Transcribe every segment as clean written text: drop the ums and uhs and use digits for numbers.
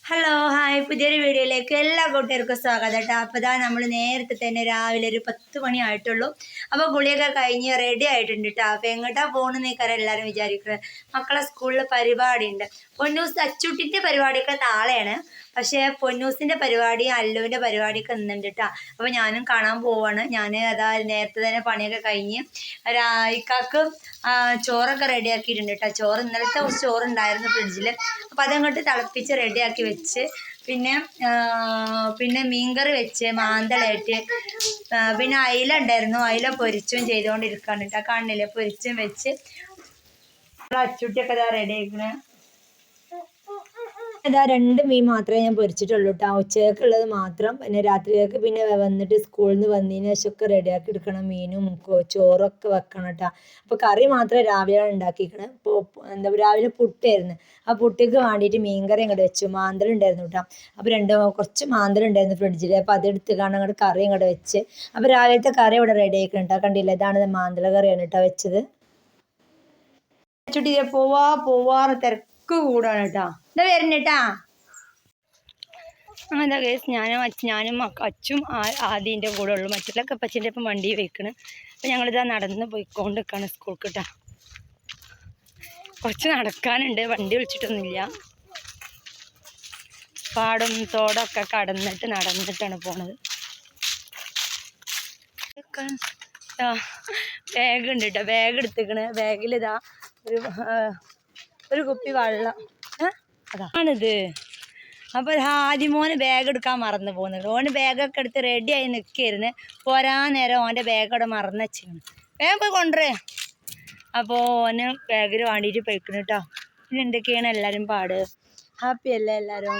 Hello hi പുതിയൊരു വീഡിയോയിലേക്ക് എല്ലാ കൂട്ടുകാർക്കും സ്വാഗതം കേട്ടോ. അപ്പോൾ ഇതാ നമ്മൾ നേരത്തെ തന്നെ രാവിലെ ഒരു 10 മണി ആയിട്ടുള്ളൂ. അപ്പോൾ കുളിയൊക്കെ കഴിഞ്ഞ് റെഡി ആയിട്ടുണ്ട് കേട്ടോ. അപ്പോൾ എങ്ങോട്ടാ പോകണമെന്ന് നിൽക്കാറ് എല്ലാവരും വിചാരിക്കുന്നത്. മക്കളെ സ്കൂളിൽ പരിപാടി ഉണ്ട്. പൊന്നൂസ് അച്ചൂട്ടിൻ്റെ പരിപാടിയൊക്കെ നാളെയാണ്. പക്ഷേ പൊന്നൂസിൻ്റെ പരിപാടിയും അല്ലുവിൻ്റെ പരിപാടിയൊക്കെ ഇന്നുണ്ട് കേട്ടോ. അപ്പോൾ ഞാനും കാണാൻ പോവാണ്. ഞാൻ അതാ നേരത്തെ തന്നെ പണിയൊക്കെ കഴിഞ്ഞ് ഇക്കാക്ക് ചോറൊക്കെ റെഡിയാക്കിയിട്ടുണ്ട് കേട്ടോ. ചോറ് ഇന്നലത്തെ കുറച്ച് ചോറുണ്ടായിരുന്നു ഫ്രിഡ്ജിൽ. അപ്പോൾ അതങ്ങോട്ട് തിളപ്പിച്ച് റെഡിയാക്കി വെച്ച് പിന്നെ മീൻകറി വെച്ച് മാന്തളായിട്ട് പിന്നെ അയില ഉണ്ടായിരുന്നു. അയില പൊരിച്ചും ചെയ്തുകൊണ്ടിരിക്കുകയാണ് കേട്ടോ. കാണില്ലേ, പൊരിച്ചും വെച്ച് അച്ചുട്ടിയൊക്കെ ഇതാ റെഡി ആയിക്കണേ. ഇതാ 2 മീൻ മാത്രമേ ഞാൻ പൊരിച്ചിട്ടുള്ളൂ കേട്ടോ. ഉച്ചയ്ക്കുള്ളത് മാത്രം. പിന്നെ രാത്രിയൊക്കെ പിന്നെ വന്നിട്ട് സ്കൂളിൽ നിന്ന് വന്നതിന് ശേഷമൊക്കെ റെഡിയാക്കി എടുക്കണം. മീനും ചോറൊക്കെ വെക്കണം കേട്ടോ. അപ്പോൾ കറി മാത്രമേ രാവിലെ ഉണ്ടാക്കിയിരിക്കണം. ഇപ്പോൾ രാവിലെ പുട്ടായിരുന്നു. ആ പുട്ടിക്ക് വേണ്ടിയിട്ട് മീൻകറി അങ്ങോട്ട് വെച്ചു. മാന്തൽ ഉണ്ടായിരുന്നു കേട്ടോ. അപ്പോൾ കുറച്ച് മാന്തൽ ഉണ്ടായിരുന്നു ഫ്രിഡ്ജിൽ. അപ്പോൾ അതെടുത്ത് കാണാൻ അങ്ങോട്ട് കറി അങ്ങോട്ട് വെച്ച്. അപ്പോൾ രാവിലത്തെ കറി ഇവിടെ റെഡി ആയിക്കണം കേട്ടോ. കണ്ടില്ല, ഇതാണ് മാന്തള കറിയാണ് കേട്ടോ വെച്ചത്. ചുട്ടി പോവാറ് തിരക്ക് കൂടാണ് കേട്ടോ. എന്താ വരുന്നേട്ടാ. എന്താ കേസ്, ഞാനും അച്ചും ആദ്യൻ്റെ കൂടെ ഉള്ളു. മറ്റുള്ളൊക്കെ അപ്പച്ചൻ്റെ ഒപ്പം വണ്ടി വയ്ക്കണ്. അപ്പം ഞങ്ങളിതാ നടന്ന് പോയിക്കൊണ്ട് നിൽക്കുകയാണ് സ്കൂൾക്ക് കേട്ടോ. കുറച്ച് നടക്കാനുണ്ട്, വണ്ടി വിളിച്ചിട്ടൊന്നുമില്ല. പാടും തോടൊക്കെ നടന്നിട്ടാണ് പോണത്. ബാഗ് ഉണ്ട് കേട്ടോ. ബാഗ് എടുത്തിക്കണ്. ബാഗിലിതാ ഒരു കുപ്പി വെള്ളം അതാണിത്. അപ്പോൾ ആദ്യമോന് ബാഗ് എടുക്കാൻ മറന്നു പോകുന്നുണ്ട്. ഓന് ബാഗൊക്കെ എടുത്ത് റെഡിയായി നിൽക്കായിരുന്നു. പോരാൻ നേരം ഓൻ്റെ ബാഗ് അവിടെ മറന്നു വെച്ചിരുന്നു. വേഗം പോയി കൊണ്ടുവരേ. അപ്പോൾ ഓന് ബാഗിൽ വേണ്ടിയിട്ട് പോയിക്കണം കേട്ടോ. പിന്നെ എന്തൊക്കെയാണ് എല്ലാവരും പാട്? ഹാപ്പി അല്ലേ എല്ലാവരും?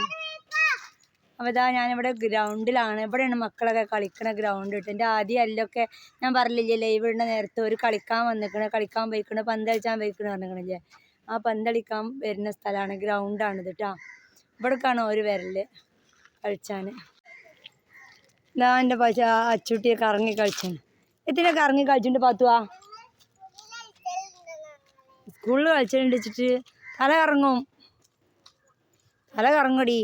അപ്പോൾ ഇതാ ഞാനിവിടെ ഗ്രൗണ്ടിലാണ്. ഇവിടെയാണ് മക്കളൊക്കെ കളിക്കണ ഗ്രൗണ്ട് കിട്ടും. എൻ്റെ ആദ്യം അല്ലൊക്കെ ഞാൻ പറഞ്ഞില്ലേ, ലൈവ് ഇടുന്ന നേരത്തെ ഒരു കളിക്കാൻ കളിക്കാൻ പോയിക്കണ്, പന്ത് കളിച്ചാൻ പോയിക്കണ് പറഞ്ഞില്ലേ. ആ പന്തളിക്കാൻ വരുന്ന സ്ഥലമാണ്, ഗ്രൗണ്ടാണിത് കേട്ടോ. ഇവിടേക്കാണ് ഒരു വരൽ കളിച്ചാൻ. ഇതാ എൻ്റെ അച്ചുട്ടിയെ കറങ്ങി കളിച്ചാണ്. എത്തിനെ കറങ്ങി കളിച്ചിട്ടുണ്ട് പാത്തുവാ. സ്കൂളിൽ കളിച്ചിട്ടുണ്ട് വെച്ചിട്ട് തല കറങ്ങടി.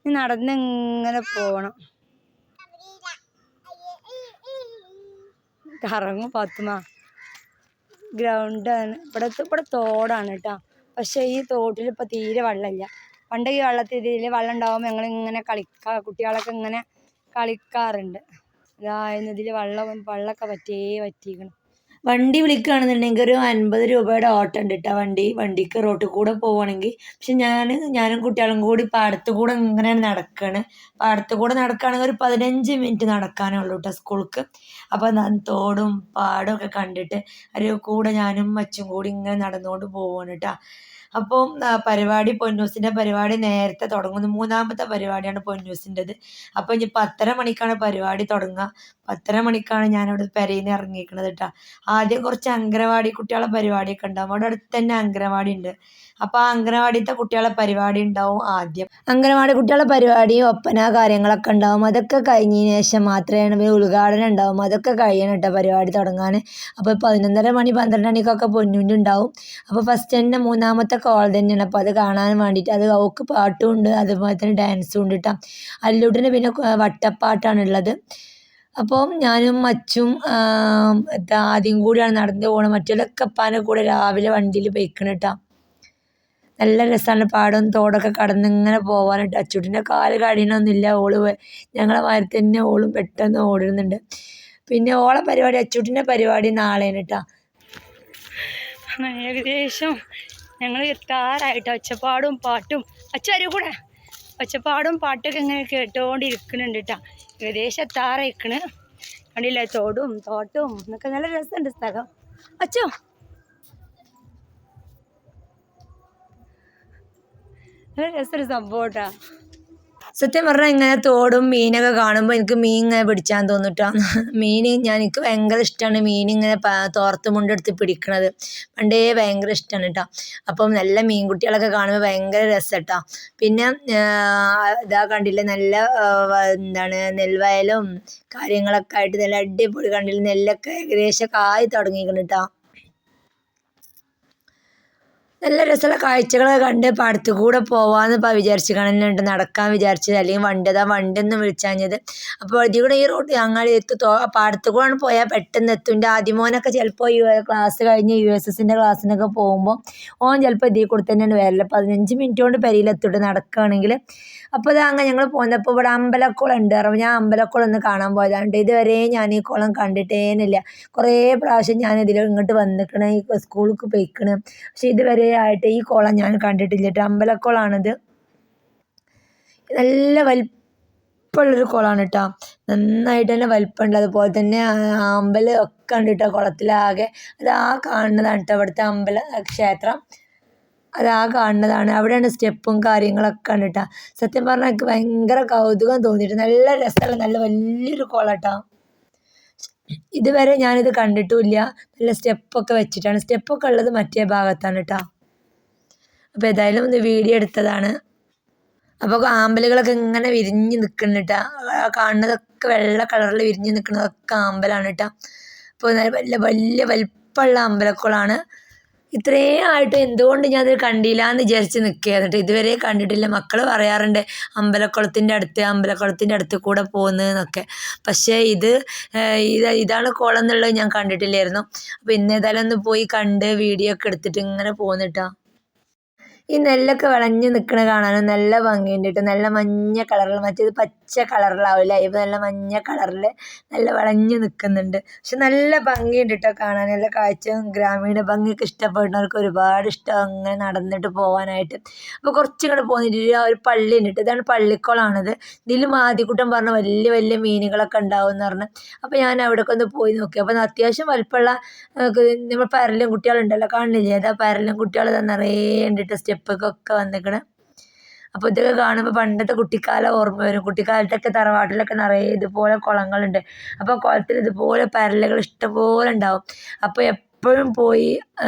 നടന്നിങ്ങനെ പോകണം. കറങ്ങും പാത്തുമ്മ. ഗ്രൗണ്ടാണ് ഇവിടെ തോടാണ് കേട്ടോ. പക്ഷേ ഈ തോട്ടിൽ ഇപ്പോൾ തീരെ വെള്ളമില്ല. പണ്ട് ഈ വെള്ളത്തിൽ വെള്ളം ഉണ്ടാകുമ്പോൾ ഞങ്ങളിങ്ങനെ കുട്ടികളൊക്കെ ഇങ്ങനെ കളിക്കാറുണ്ട്. ഇതിൽ വെള്ളമൊക്കെ വറ്റിക്കണം. വണ്ടി വിളിക്കുകയാണെന്നുണ്ടെങ്കിൽ ഒരു 50 രൂപയുടെ ഓട്ടം ഉണ്ട് കേട്ടോ. വണ്ടിക്ക് റോട്ടിൽ കൂടെ പോവുകയാണെങ്കിൽ. പക്ഷെ ഞാനും കുട്ടികളും കൂടി പാടത്ത് കൂടെ ഇങ്ങനെ നടക്കുകയാണ്. പാടത്ത് കൂടെ നടക്കുകയാണെങ്കിൽ ഒരു 15 മിനിറ്റ് നടക്കാനുള്ളൂ കേട്ടോ സ്കൂൾക്ക്. അപ്പോൾ തോടും പാടും ഒക്കെ കണ്ടിട്ട് ഒരു കൂടെ ഞാനും അച്ചും കൂടി ഇങ്ങനെ നടന്നുകൊണ്ട് പോവുകയാണ് കേട്ടോ. അപ്പോൾ പൊന്നൂസിൻ്റെ പരിപാടി നേരത്തെ തുടങ്ങുന്നു. 3ാമത്തെ പരിപാടിയാണ് പൊന്നൂസിൻ്റെത്. അപ്പോൾ ഇനി 10:30 മണിക്കാണ് പരിപാടി തുടങ്ങുക. 10:30 മണിക്കാണ് ഞാനവിടെ പെരയിൽ നിന്ന് ഇറങ്ങിയിരിക്കുന്നത് കേട്ടോ. ആദ്യം കുറച്ച് അംഗനവാടി കുട്ടികളെ പരിപാടിയൊക്കെ ഉണ്ടാവും. അവിടെ അടുത്ത് തന്നെ അംഗനവാടി ഉണ്ട്. അപ്പോൾ ആ അംഗനവാടിത്തെ കുട്ടികളെ പരിപാടി ഉണ്ടാവും ആദ്യം. അംഗനവാടി കുട്ടികളെ പരിപാടിയും ഒപ്പന കാര്യങ്ങളൊക്കെ ഉണ്ടാവും. അതൊക്കെ കഴിഞ്ഞതിന് ശേഷം മാത്രമേ ഉദ്ഘാടനം ഉണ്ടാവും. അതൊക്കെ കഴിയണം കേട്ടോ പരിപാടി തുടങ്ങാൻ. അപ്പോൾ 11:30 മണി 12 മണിക്കൊക്കെ പൊന്നൂൻ്റെ ഉണ്ടാവും. അപ്പോൾ ഫസ്റ്റ് തന്നെ 3ാമത്തെ കോൾ തന്നെയാണ്. അപ്പോൾ അത് കാണാൻ വേണ്ടിയിട്ട് അത് അവൾക്ക് പാട്ടും ഉണ്ട്, അതുപോലെ തന്നെ ഡാൻസും ഉണ്ട് കേട്ടോ. അല്ലൂട്ടിന് പിന്നെ വട്ടപ്പാട്ടാണുള്ളത്. അപ്പോൾ ഞാനും അച്ചും ആദ്യം കൂടിയാണ് നടന്നു പോകണം. മറ്റുള്ളൊക്കെ അപ്പാൻ്റെ കൂടെ രാവിലെ വണ്ടിയിൽ പോയിക്കണം കേട്ടോ. നല്ല രസമാണ് പാടും തോടൊക്കെ കടന്നിങ്ങനെ പോകാനായിട്ട്. അച്ചുട്ടിൻ്റെ കാല് കഴിയണമെന്നില്ല. ഞങ്ങളെ മാതിരി തന്നെ ഓളും പെട്ടെന്ന് ഓടുന്നുണ്ട്. പിന്നെ അച്ചുട്ടിൻ്റെ പരിപാടി നാളെയാണ് കേട്ടോ. ഏകദേശം ഞങ്ങൾ എത്താറായിട്ട് ഒച്ചപ്പാടും പാട്ടും കൂടെ ഒച്ചപ്പാടും പാട്ടൊക്കെ ഇങ്ങനെ കേട്ടുകൊണ്ടിരിക്കുന്നുണ്ട് കേട്ടോ. ഏകദേശം എത്താറായിക്കണ്. കണ്ടില്ലേ, തോടും തോട്ടും എന്നൊക്കെ നല്ല രസമുണ്ട് സ്ഥലം. അച്ചോ നല്ല രസമൊരു സംഭവം കേട്ടോ. സത്യം പറഞ്ഞാൽ ഇങ്ങനെ തോടും മീനൊക്കെ കാണുമ്പോൾ എനിക്ക് മീൻ ഇങ്ങനെ പിടിച്ചാൻ തോന്നിട്ടോ. എനിക്ക് ഭയങ്കര ഇഷ്ടമാണ് മീൻ ഇങ്ങനെ തോർത്ത് മുണ്ടെടുത്ത് പിടിക്കണത്. പണ്ടേ ഭയങ്കര ഇഷ്ടമാണ് കേട്ടോ. അപ്പം നല്ല മീൻകുട്ടികളൊക്കെ കാണുമ്പോൾ ഭയങ്കര രസം കേട്ടോ. പിന്നെ ഇതാ കണ്ടില്ലേ, നല്ല നെൽവയലും കാര്യങ്ങളൊക്കെ ആയിട്ട് നല്ല അടിപൊളി. കണ്ടില്ല, നെല്ലൊക്കെ ഏകദേശം ആയി തുടങ്ങിയിരിക്കണം കേട്ടോ. നല്ല രസമുള്ള കാഴ്ചകളൊക്കെ കണ്ട് പാടത്ത് കൂടെ പോവാമെന്ന് ഇപ്പോൾ വിചാരിച്ച് കാണുന്നുണ്ട്, നടക്കാൻ വിചാരിച്ചത്, അല്ലെങ്കിൽ വണ്ടി ഒന്നും വിളിച്ചാഞ്ഞത്. അപ്പോൾ ഇതിൽ കൂടെ ഈ റോഡ് ഞങ്ങൾ പാടത്ത് കൂടെ പോയാൽ പെട്ടെന്ന് എത്തും. എൻ്റെ ആദ്യമോനൊക്കെ ചിലപ്പോൾ ക്ലാസ് കഴിഞ്ഞ് USSൻ്റെ ക്ലാസ്സിനൊക്കെ പോകുമ്പോൾ ഓൻ ചിലപ്പോൾ ഇതിൽ കൂടെ തന്നെയാണ് വരില്ല. 15 മിനിറ്റ് കൊണ്ട് പെരയിലെത്തിട്ട് നടക്കുകയാണെങ്കിൽ. അപ്പോൾ ഇത് അങ്ങനെ ഞങ്ങൾ പോകുന്നപ്പോൾ ഇവിടെ അമ്പലക്കുളം ഉണ്ട്. അപ്പോൾ ഞാൻ അമ്പലക്കുളം ഒന്ന് കാണാൻ പോയതാണ്. ഇതുവരെ ഞാൻ ഈ കുളം കണ്ടിട്ടേനില്ല. കുറേ പ്രാവശ്യം ഞാൻ ഇങ്ങോട്ട് വന്നിക്കണ്, ഈ സ്കൂൾക്ക് പോയിക്കണ്, പക്ഷെ ഇതുവരെ ആയിട്ട് ഈ കുളം ഞാൻ കണ്ടിട്ടില്ല കേട്ടോ. അമ്പലക്കുളമാണിത്. നല്ല വലിപ്പമുള്ളൊരു കുളമാണ് കേട്ടോ, നന്നായിട്ട് തന്നെ വലിപ്പമുണ്ട്. അതുപോലെ തന്നെ അമ്പലം ഒക്കെ ഉണ്ട് കേട്ടോ കുളത്തിലാകെ. അത് കാണുന്നതാണ് കേട്ടോ ഇവിടുത്തെ ക്ഷേത്രം. അത് കാണുന്നതാണ്. അവിടെയാണ് സ്റ്റെപ്പും കാര്യങ്ങളൊക്കെ ഉണ്ട് കേട്ടോ. സത്യം പറഞ്ഞാൽ എനിക്ക് ഭയങ്കര കൗതുകം തോന്നിയിട്ട് നല്ല രസമുള്ള നല്ല വലിയൊരു കുളം കേട്ടോ. ഇതുവരെ ഞാനിത് കണ്ടിട്ടുമില്ല. നല്ല സ്റ്റെപ്പൊക്കെ വെച്ചിട്ടാണ്. സ്റ്റെപ്പൊക്കെ ഉള്ളത് മറ്റേ ഭാഗത്താണ് കേട്ടോ. അപ്പോൾ ഏതായാലും ഇത് വീഡിയോ എടുത്തതാണ്. അപ്പോൾ ആമ്പലുകളൊക്കെ ഇങ്ങനെ വിരിഞ്ഞ് നിൽക്കുന്നുണ്ട് കേട്ടോ. കാണുന്നതൊക്കെ വെള്ള കളറിൽ വിരിഞ്ഞ് നിൽക്കുന്നതൊക്കെ ആമ്പലാണ് കേട്ടോ. അപ്പോൾ വലിയ വലിപ്പമുള്ള അമ്പലക്കുളമാണ്. ഇത്രയും ആയിട്ട് എന്തുകൊണ്ട് ഞാനത് കണ്ടില്ല എന്ന് വിചാരിച്ച് നിൽക്കുകയാണ് കേട്ടോ. ഇതുവരെ കണ്ടിട്ടില്ല. മക്കൾ പറയാറുണ്ട് അമ്പലക്കുളത്തിൻ്റെ അടുത്ത് കൂടെ പോകുന്നതെന്നൊക്കെ. പക്ഷേ ഇതാണ് കുളം എന്നുള്ളത് ഞാൻ കണ്ടിട്ടില്ലായിരുന്നു. അപ്പോൾ ഇന്നേതായാലും ഒന്ന് പോയി കണ്ട് വീഡിയോ ഒക്കെ എടുത്തിട്ട് ഇങ്ങനെ പോകുന്നു. ഈ നെല്ലൊക്കെ വിളഞ്ഞ് നിൽക്കണ കാണാനും നല്ല ഭംഗിയുണ്ട് കേട്ടോ. നല്ല മഞ്ഞ കളറിൽ, മറ്റേത് പച്ച കളറിലാവില്ല, ഇപ്പോൾ നല്ല മഞ്ഞ കളറിൽ നല്ല വിളഞ്ഞ് നിൽക്കുന്നുണ്ട്. പക്ഷെ നല്ല ഭംഗിയുണ്ട് കേട്ടോ കാണാൻ. നല്ല കാഴ്ചയും ഗ്രാമീണ ഭംഗിയൊക്കെ ഇഷ്ടപ്പെടുന്നവർക്ക് ഒരുപാട് ഇഷ്ടം അങ്ങനെ നടന്നിട്ട് പോകാനായിട്ട്. അപ്പോൾ കുറച്ചും കൂടെ പോന്നിട്ട് ഒരു പള്ളി ഉണ്ട് കേട്ടോ. ഇതാണ് പള്ളിക്കുളമാണിത്. ഇതിലും ആദ്യക്കൂട്ടം പറഞ്ഞ വലിയ വലിയ മീനുകളൊക്കെ ഉണ്ടാവും എന്ന് പറഞ്ഞ്. അപ്പോൾ ഞാൻ അവിടെയൊക്കെ ഒന്ന് പോയി നോക്കി. അപ്പോൾ അത്യാവശ്യം വലിപ്പമുള്ള നമ്മൾ പരലും കുട്ടികളുണ്ടല്ലോ, കാണുന്നില്ലേ, അതാ പരലും കുട്ടികൾ നിറയെ ഉണ്ടിട്ട് സ്റ്റെപ്പൊക്കെ വന്നിക്കണ്. അപ്പോൾ ഇതൊക്കെ കാണുമ്പോൾ പണ്ടത്തെ കുട്ടിക്കാലം ഓർമ്മ വരും. കുട്ടിക്കാലത്തൊക്കെ തറവാട്ടിലൊക്കെ നിറയെ ഇതുപോലെ കുളങ്ങളുണ്ട്. അപ്പോൾ കുളത്തിൽ ഇതുപോലെ പരലുകൾ ഇഷ്ടംപോലെ ഉണ്ടാവും. അപ്പോൾ എപ്പോഴും പോയി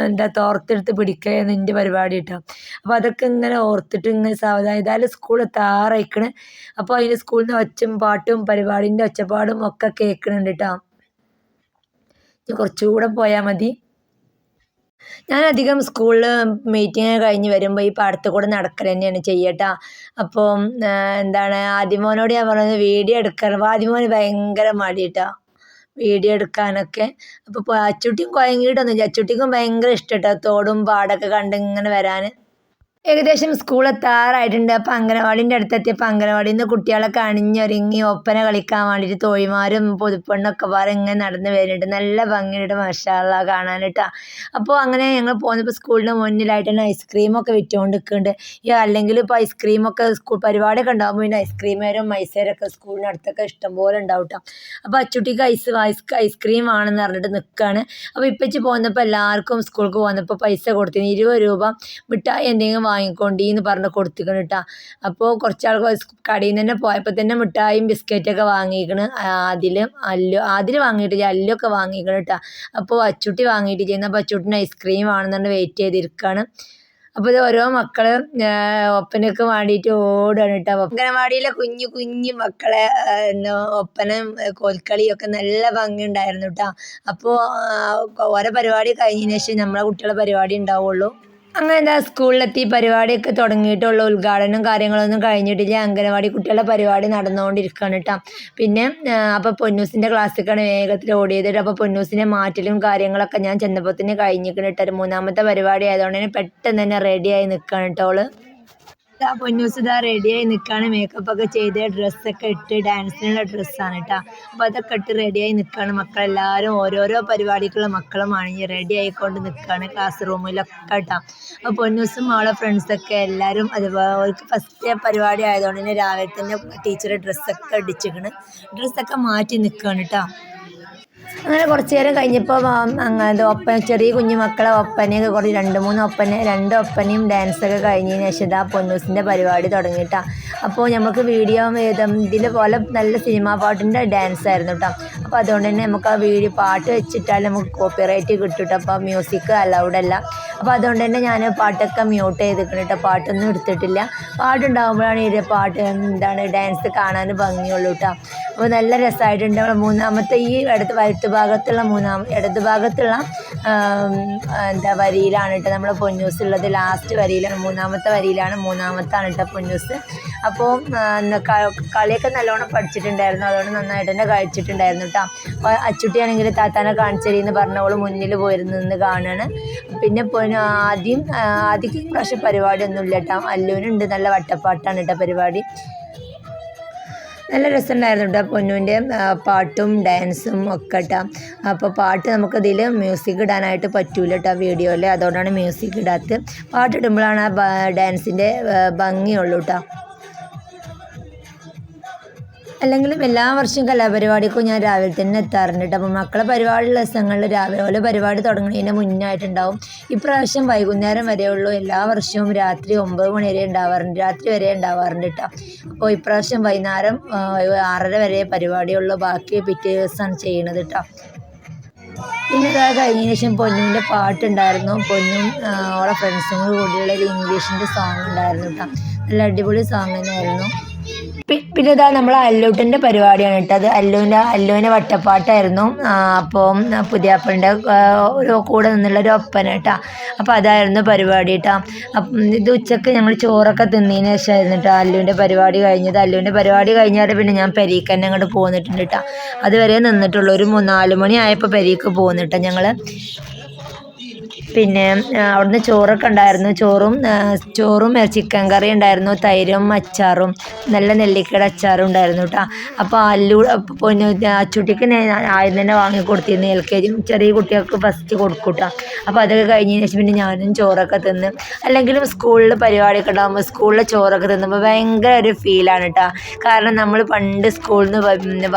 തോർത്തെടുത്ത് പിടിക്കുകയെന്ന് എൻ്റെ പരിപാടി കേട്ടോ. അപ്പോൾ അതൊക്കെ ഇങ്ങനെ ഓർത്തിട്ട് ഇങ്ങനെ സാവധാനം. ഏതായാലും സ്കൂൾ എത്താറായിക്കണ്. അപ്പോൾ അതിന് സ്കൂളിൽ നിന്ന് ഒച്ചും പാട്ടും പരിപാടിൻ്റെ ഒച്ചപ്പാടും ഒക്കെ കേൾക്കുന്നുണ്ട് കേട്ടോ. കുറച്ചുകൂടെ പോയാൽ മതി. ഞാനധികം സ്കൂളിൽ മീറ്റിംഗ് കഴിഞ്ഞ് വരുമ്പോൾ ഈ പാടത്ത് കൂടെ നടക്കൽ തന്നെയാണ് ചെയ്യട്ടോ. അപ്പോൾ ആദ്യമോനോട് ഞാൻ പറഞ്ഞത് വീഡിയോ എടുക്കണം. ആദ്യമോന് ഭയങ്കര മടി കേട്ടോ വീഡിയോ എടുക്കാനൊക്കെ. അപ്പോൾ അച്ചുട്ടിയും കുഴങ്ങിയിട്ടൊന്നുമില്ല. അച്ചുട്ടിക്കും ഭയങ്കര ഇഷ്ടം കേട്ടോ തോടും പാടൊക്കെ കണ്ട് ഇങ്ങനെ വരാൻ. ഏകദേശം സ്കൂൾ എത്താറായിട്ടുണ്ട്. അപ്പോൾ അംഗനവാടിൻ്റെ അടുത്തെത്തിയപ്പോൾ അംഗനവാടിയിൽ നിന്ന് കുട്ടികളൊക്കെ അണിഞ്ഞൊരുങ്ങി ഒപ്പന കളിക്കാൻ വേണ്ടിയിട്ട് തോഴിമാരും പുതുപ്പെണ്ണൊക്കെ ഇങ്ങനെ നടന്ന് വരുന്നുണ്ട്. നല്ല ഭംഗിയുണ്ട് മാഷാഅല്ലാ കാണാനിട്ടാ. അപ്പോൾ അങ്ങനെ ഞങ്ങൾ പോകുന്നപ്പോൾ സ്കൂളിൻ്റെ മുന്നിലായിട്ട് തന്നെ ഐസ്ക്രീമൊക്കെ വിറ്റുകൊണ്ട് നിൽക്കുന്നുണ്ട്. അല്ലെങ്കിൽ ഇപ്പോൾ ഐസ്ക്രീമൊക്കെ സ്കൂൾ പരിപാടിയൊക്കെ ഉണ്ടാകുമ്പോൾ പിന്നെ ഐസ്ക്രീമേരും മൈസേരൊക്കെ സ്കൂളിനടുത്തൊക്കെ ഇഷ്ടംപോലെ ഉണ്ടാവും കേട്ടോ. അപ്പോൾ അച്ചുട്ടിക്ക് ഐസ്ക്രീം ആണെന്ന് പറഞ്ഞിട്ട് നിൽക്കുകയാണ്. അപ്പോൾ ഇപ്പച്ചി പോകുന്നപ്പോൾ എല്ലാവർക്കും സ്കൂൾക്ക് പോകുന്നപ്പോൾ പൈസ കൊടുത്തിന് 20 രൂപ മിഠായി എന്തെങ്കിലും വാങ്ങിക്കൊണ്ടീന്ന് പറഞ്ഞ് കൊടുത്തിക്കണം കേട്ടോ. അപ്പോൾ കുറച്ചാൾ കടയിൽ നിന്ന് തന്നെ പോയപ്പോൾ തന്നെ മിഠായും ബിസ്ക്കറ്റൊക്കെ വാങ്ങിക്കണ്. ആദിൽ വാങ്ങിയിട്ടില്ല, അല്ലൊക്കെ വാങ്ങിക്കണം കേട്ടോ. അപ്പോൾ അച്ചുട്ടി വാങ്ങിയിട്ട് ചെയ്യുന്ന. അപ്പോൾ അച്ചുട്ടിന് ഐസ്ക്രീം ആണെന്നുകൊണ്ട് വെയിറ്റ് ചെയ്തിരിക്കുകയാണ്. അപ്പോൾ ഇത് ഓരോ മക്കൾ ഒപ്പനയൊക്കെ വേണ്ടിയിട്ട് ഓടുകയാണ് കേട്ടോ. അംഗനവാടിയിലെ കുഞ്ഞു മക്കളെ ഒപ്പനം കോൽക്കളിയൊക്കെ നല്ല ഭംഗി ഉണ്ടായിരുന്നു കേട്ടോ. അപ്പോൾ ഓരോ പരിപാടി കഴിഞ്ഞതിന് ശേഷം നമ്മളെ കുട്ടികളുടെ പരിപാടി ഉണ്ടാവുള്ളൂ. അങ്ങനെ സ്കൂളിലെത്തി പരിപാടിയൊക്കെ തുടങ്ങിയിട്ടുള്ള ഉദ്ഘാടനം കാര്യങ്ങളൊന്നും കഴിഞ്ഞിട്ടില്ല. അംഗനവാടി കുട്ടികളുടെ പരിപാടി നടന്നുകൊണ്ടിരിക്കുകയാണ് കേട്ടോ. പിന്നെ അപ്പോൾ പൊന്നൂസിൻ്റെ ക്ലാസ്സിലേക്കാണ് വേഗത്തിൽ ഓടിയത്. അപ്പോൾ പൊന്നൂസിനെ മാറ്റലും കാര്യങ്ങളൊക്കെ ഞാൻ ചെന്നപ്പോൾ തന്നെ കഴിഞ്ഞിരിക്കണം കേട്ടോ. 3ാമത്തെ പരിപാടി ആയതുകൊണ്ട് തന്നെ പെട്ടെന്ന് തന്നെ റെഡിയായി നിൽക്കുകയാണ് കേട്ടോ അവള്. പൊന്നൂസ് റെഡിയായി നിൽക്കുകയാണ്. മേക്കപ്പൊക്കെ ചെയ്ത് ഡ്രസ്സൊക്കെ ഇട്ട് ഡാൻസിനുള്ള ഡ്രസ്സാണ് കേട്ടോ. അപ്പോൾ അതൊക്കെ ഇട്ട് റെഡിയായി നിൽക്കുകയാണ്. മക്കളെല്ലാവരും ഓരോരോ പരിപാടിക്കുള്ള മക്കളും അണിഞ്ഞ് റെഡി ആയിക്കൊണ്ട് നിൽക്കുകയാണ് ക്ലാസ് റൂമിലൊക്കെ കേട്ടോ. അപ്പോൾ പൊന്നൂസും അവളെ ഫ്രണ്ട്സൊക്കെ എല്ലാവരും അതുപോലെ അവർക്ക് ഫസ്റ്റ് പരിപാടി ആയതുകൊണ്ട് തന്നെ രാവിലെ തന്നെ ടീച്ചർ ഡ്രസ്സൊക്കെ അടിച്ചിരിക്കണ്. ഡ്രസ്സൊക്കെ മാറ്റി നിൽക്കുകയാണ് കേട്ടോ. അങ്ങനെ കുറച്ച് നേരം കഴിഞ്ഞപ്പോൾ ചെറിയ കുഞ്ഞു മക്കളെ ഒപ്പനയൊക്കെ കുറച്ച് 2 ഒപ്പനയും ഡാൻസൊക്കെ കഴിഞ്ഞതിന് ശേഷം പൊന്നൂസിൻ്റെ പരിപാടി തുടങ്ങിയിട്ടാണ്. അപ്പോൾ നമുക്ക് വീഡിയോ ഇതിൽ പോലെ നല്ല സിനിമാ പാട്ടിൻ്റെ ഡാൻസ് ആയിരുന്നു കേട്ടോ. അപ്പോൾ അതുകൊണ്ട് തന്നെ നമുക്ക് ആ പാട്ട് വെച്ചിട്ടാൽ നമുക്ക് കോപ്പിറൈറ്റ് കിട്ടും കേട്ടോ. അപ്പോൾ മ്യൂസിക് അലൗഡ് അല്ല. അപ്പോൾ അതുകൊണ്ട് തന്നെ ഞാൻ പാട്ടൊക്കെ മ്യൂട്ട് ചെയ്തിരിക്കണം കേട്ടോ. പാട്ടൊന്നും എടുത്തിട്ടില്ല. പാട്ടുണ്ടാകുമ്പോഴാണ് ഈ പാട്ട് ഡാൻസ് കാണാൻ ഭംഗിയുള്ളൂ കേട്ടോ. അപ്പോൾ നല്ല രസമായിട്ടുണ്ട്. നമ്മൾ മൂന്നാമത്തെ ഈ ഇടത് ഭാഗത്തുള്ള ഇടത് ഭാഗത്തുള്ള എന്താ വരിയിലാണ് കേട്ടോ നമ്മൾ പൊന്നൂസ് ഉള്ളത്. ലാസ്റ്റ് വരിയിലാണ്, മൂന്നാമത്തെ വരിയിലാണ്, മൂന്നാമത്താണ് കേട്ടോ പൊന്നൂസ്. അപ്പോൾ കളിയൊക്കെ നല്ലോണം പഠിച്ചിട്ടുണ്ടായിരുന്നു, അതുകൊണ്ട് നന്നായിട്ട് തന്നെ കഴിച്ചിട്ടുണ്ടായിരുന്നു കേട്ടോ. അപ്പോൾ അച്ചുട്ടിയാണെങ്കിൽ താത്താനെ കാണിച്ചെന്ന് പറഞ്ഞവൾ മുന്നിൽ പോയിരുന്ന് കാണുകയാണ്. പിന്നെ ആദ്യം പ്രാവശ്യം പരിപാടിയൊന്നുമില്ല കേട്ടോ. അല്ലുവിനുണ്ട് നല്ല വട്ടപ്പാട്ടാണ് കേട്ടോ പരിപാടി. നല്ല രസമുണ്ടായിരുന്നു കേട്ടോ പൊന്നൂൻ്റെ പാട്ടും ഡാൻസും ഒക്കെ കേട്ടോ. അപ്പോൾ പാട്ട് നമുക്കതിൽ മ്യൂസിക് ഇടാനായിട്ട് പറ്റൂല കേട്ടോ വീഡിയോയിൽ, അതുകൊണ്ടാണ് മ്യൂസിക് ഇടാത്തത്. പാട്ടിടുമ്പോഴാണ് ആ ഡാൻസിൻ്റെ ഭംഗിയുള്ളൂ കേട്ടോ. അല്ലെങ്കിലും എല്ലാ വർഷവും കലാപരിപാടിക്കും ഞാൻ രാവിലെ തന്നെ എത്താറുണ്ട് കേട്ടോ. അപ്പോൾ മക്കളെ പരിപാടിയുള്ള ദിവസങ്ങളിൽ രാവിലെ പരിപാടി തുടങ്ങുന്നതിന് മുന്നായിട്ടുണ്ടാവും. ഇപ്രാവശ്യം വൈകുന്നേരം വരെയുള്ളൂ, എല്ലാ വർഷവും രാത്രി 9 മണി വരെ ഉണ്ടാവാറുണ്ട്, രാത്രി വരെ ഉണ്ടാവാറുണ്ട് കേട്ടോ. അപ്പോൾ ഇപ്രാവശ്യം വൈകുന്നേരം 6:30 വരെ പരിപാടിയുള്ളൂ, ബാക്കി പിറ്റേ ദിവസമാണ് ചെയ്യണത് കേട്ടോ. പിന്നെ ഇതാ കഴിഞ്ഞതിന് ശേഷം പൊന്നൂൻ്റെ പാട്ടുണ്ടായിരുന്നു. പൊന്നും ഓളെ ഫ്രണ്ട്സും കൂടിയുള്ള ഒരു ഇംഗ്ലീഷിൻ്റെ സോങ് ഉണ്ടായിരുന്നു കേട്ടോ. നല്ല അടിപൊളി സോങ് തന്നെയായിരുന്നു. പിന്നെ ഇതാ നമ്മൾ അല്ലൂട്ടൻ്റെ പരിപാടിയാണ് കേട്ടോ. അത് അല്ലുവിൻ്റെ വട്ടപ്പാട്ടായിരുന്നു. അപ്പം പുതിയാപ്പളിൻ്റെ ഒരു കൂടെ നിന്നുള്ളൊരു ഒപ്പന കേട്ടോ. അപ്പോൾ അതായിരുന്നു പരിപാടി കേട്ടോ. അപ്പം ഇത് ഉച്ചക്ക് ഞങ്ങൾ ചോറൊക്കെ തിന്നതിന് ശേഷമായിരുന്നു കേട്ടോ അല്ലുവിൻ്റെ പരിപാടി കഴിഞ്ഞത്. അല്ലുവിൻ്റെ പരിപാടി കഴിഞ്ഞാൽ പിന്നെ ഞാൻ പെരീക്ക് തന്നെ അങ്ങോട്ട് പോന്നിട്ടുണ്ട് കേട്ടോ. അതുവരെ നിന്നിട്ടുള്ളൂ. ഒരു 4 മണി ആയപ്പോൾ പെരീക്ക് പോന്നിട്ടോ ഞങ്ങൾ. പിന്നെ അവിടുന്ന് ചോറൊക്കെ ഉണ്ടായിരുന്നു. ചോറും ചിക്കൻ കറി ഉണ്ടായിരുന്നു, തൈരും അച്ചാറും നല്ല നെല്ലിക്കയുടെ അച്ചാറും ഉണ്ടായിരുന്നു കേട്ടോ. അപ്പോൾ അച്ചുട്ടിക്ക് ആദ്യം തന്നെ വാങ്ങിക്കൊടുത്തിരുന്നു. LKG ചെറിയ കുട്ടികൾക്ക് ഫസ്റ്റ് കൊടുക്കും കേട്ടോ. അപ്പോൾ അതൊക്കെ കഴിഞ്ഞതിന് ശേഷം പിന്നെ ഞാനും ചോറൊക്കെ തിന്ന്. അല്ലെങ്കിലും സ്കൂളിൽ പരിപാടിയൊക്കെ ഉണ്ടാകുമ്പോൾ സ്കൂളിലെ ചോറൊക്കെ തിന്നുമ്പോൾ ഭയങ്കര ഒരു ഫീലാണ് കേട്ടോ. കാരണം നമ്മൾ പണ്ട് സ്കൂളിൽ നിന്ന്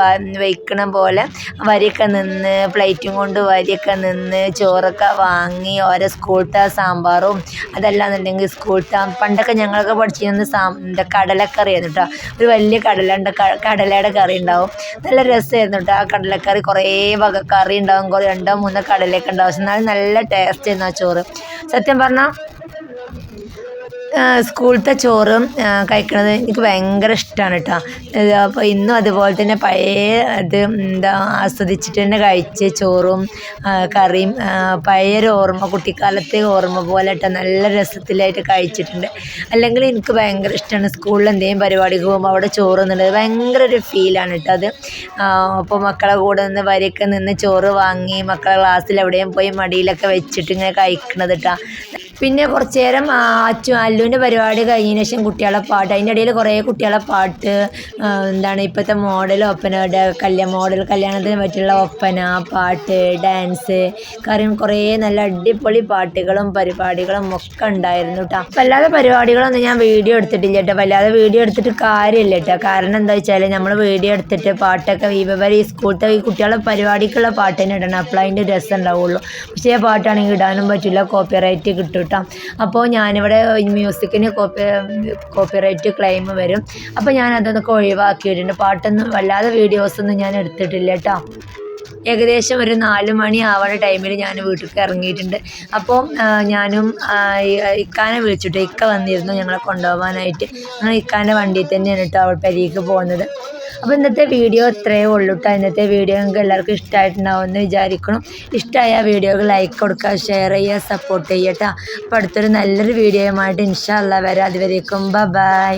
വയ്ക്കണ പോലെ വരിയൊക്കെ നിന്ന് പ്ലേറ്റും കൊണ്ട് വരിയൊക്കെ നിന്ന് ചോറൊക്കെ വാങ്ങി ഓരോ സ്കൂളത്തെ സാമ്പാറും അതല്ലാന്നുണ്ടെങ്കിൽ സ്കൂളത്തെ പണ്ടൊക്കെ ഞങ്ങളൊക്കെ പഠിച്ചിരുന്ന കടലക്കറിയായിരുന്നു കേട്ടോ. ഒരു വലിയ കടലയുടെ കറി ഉണ്ടാവും, നല്ല രസമായിരുന്നു കേട്ടോ. ആ കടലക്കറി കുറേ വക കറി ഉണ്ടാവും, 2-3 കടലയൊക്കെ ഉണ്ടാവും. പക്ഷെ എന്നാലും നല്ല ടേസ്റ്റ് ആയിരുന്നു ആ ചോറ്. സത്യം പറഞ്ഞാൽ സ്കൂളത്തെ ചോറ് കഴിക്കണത് എനിക്ക് ഭയങ്കര ഇഷ്ടമാണ് കേട്ടോ. അപ്പോൾ ഇന്നും അതുപോലെ തന്നെ പഴയ ആസ്വദിച്ചിട്ട് തന്നെ കഴിച്ച് ചോറും കറിയും പഴയൊരു ഓർമ്മ, കുട്ടിക്കാലത്തെ ഓർമ്മ പോലെ കേട്ടോ നല്ല രസത്തിലായിട്ട് കഴിച്ചിട്ടുണ്ട്. അല്ലെങ്കിൽ എനിക്ക് ഭയങ്കര ഇഷ്ടമാണ് സ്കൂളിൽ എന്തെങ്കിലും പരിപാടിക്ക് പോകുമ്പോൾ അവിടെ ചോറ് എന്നുള്ളത് ഭയങ്കര ഒരു ഫീലാണ് കേട്ടോ അത്. അപ്പോൾ മക്കളെ കൂടെ നിന്ന് വരിയൊക്കെ നിന്ന് ചോറ് വാങ്ങി മക്കളെ ക്ലാസ്സിൽ എവിടെയും പോയി മടിയിലൊക്കെ വെച്ചിട്ട് ഇങ്ങനെ കഴിക്കണത് കേട്ടോ. പിന്നെ കുറച്ച് നേരം അല്ലുവിൻ്റെ പരിപാടി കഴിഞ്ഞതിന് ശേഷം കുട്ടികളെ പാട്ട്, അതിൻ്റെ ഇടയിൽ കുറേ കുട്ടികളെ പാട്ട്, ഇപ്പോഴത്തെ മോഡൽ ഒപ്പന, കല്യാണത്തിന് പറ്റിയുള്ള ഒപ്പന പാട്ട്, ഡാൻസ്, കാര്യം കുറേ നല്ല അടിപൊളി പാട്ടുകളും പരിപാടികളും ഒക്കെ ഉണ്ടായിരുന്നു കേട്ടോ. വല്ലാതെ പരിപാടികളൊന്നും ഞാൻ വീഡിയോ എടുത്തിട്ടില്ല കേട്ടോ. വല്ലാതെ വീഡിയോ എടുത്തിട്ട് കാര്യമില്ല കേട്ടോ. കാരണം എന്താ വെച്ചാൽ നമ്മൾ വീഡിയോ എടുത്തിട്ട് പാട്ടൊക്കെ ഈ സ്കൂളത്തെ ഈ കുട്ടികളെ പരിപാടിക്കുള്ള പാട്ട് തന്നെ ഇടണം, അപ്പോൾ അതിൻ്റെ രസം ഉണ്ടാവുള്ളൂ. പക്ഷേ ആ പാട്ടാണെങ്കിൽ ഇടാനും പറ്റില്ല, കോപ്പിറൈറ്റ് കിട്ടും. അപ്പോൾ ഞാനിവിടെ മ്യൂസിക്കിന് കോപ്പിറൈറ്റ് ക്ലെയിം വരും. അപ്പോൾ ഞാൻ അതൊക്കെ ഒഴിവാക്കിയിട്ടുണ്ട്. പാട്ടൊന്നും വല്ലാതെ വീഡിയോസൊന്നും ഞാൻ എടുത്തിട്ടില്ല കേട്ടോ. ഏകദേശം ഒരു 4 മണി ആവുന്ന ടൈമിൽ ഞാൻ വീട്ടിലേക്ക് ഇറങ്ങിയിട്ടുണ്ട്. അപ്പോൾ ഞാനും ഇക്കാനെ വിളിച്ചിട്ട് ഇക്ക വന്നിരുന്നു ഞങ്ങളെ കൊണ്ടുപോകാനായിട്ട്. ഞങ്ങൾ ഇക്കാൻ്റെ വണ്ടിയിൽ തന്നെയാണ് കേട്ടോ അവൾ പെരീക്ക് പോകുന്നത്. അപ്പോൾ ഇന്നത്തെ വീഡിയോ ഇത്രയേ ഉള്ളൂ കേട്ടോ. ഇന്നത്തെ വീഡിയോ നിങ്ങൾക്ക് എല്ലാവർക്കും ഇഷ്ടമായിട്ടുണ്ടാവുമെന്ന് വിചാരിക്കണം. ഇഷ്ടമായ വീഡിയോക്ക് ലൈക്ക് കൊടുക്കുക, ഷെയർ ചെയ്യുക, സപ്പോർട്ട് ചെയ്യുക കേട്ടോ. അപ്പോൾ അടുത്തൊരു നല്ലൊരു വീഡിയോയുമായിട്ട് ഇൻഷാ അല്ലാഹ് വരാം. അതുവരേക്കും ബൈ.